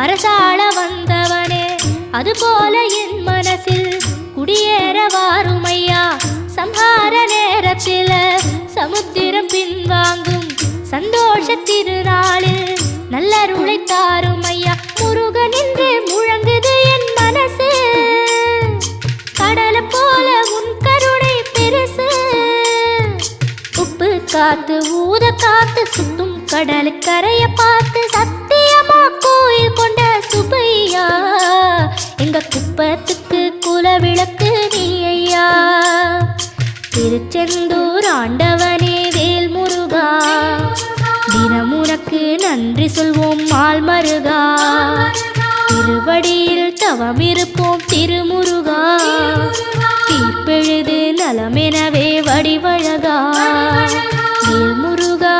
அரசாள வந்தவனே அதுபோல என் மனசில் குடியேற வாருமையா. சம்ஹார நேரத்தில் சமுத்திரம் பின்வாங்கும் சந்தோஷ திருநாளில் நல்லருளை தாருமையா. முருகன் என்று முழங்குது என் மனசு, கடலை போல உன் கருணை பெருசு. உப்பு காத்து ஊத காத்து சுத்தும் கடலு கரைய பார்த்து சத்தியமா கோயில் கொண்ட சுப்பையா. எங்க குப்பத்துக்கு குலவிளக்கு நீ ஐயா. திருச்செந்தூர் ஆண்டவனே வேல் முருகா, தினம் உனக்கு நன்றி சொல்வோம் மால் மருகா. திருவடியில் தவம் இருப்போம் திருமுருகா, தீர்ப்பெழுது நலமெனவே வடிவழகா. வேல் முருகா.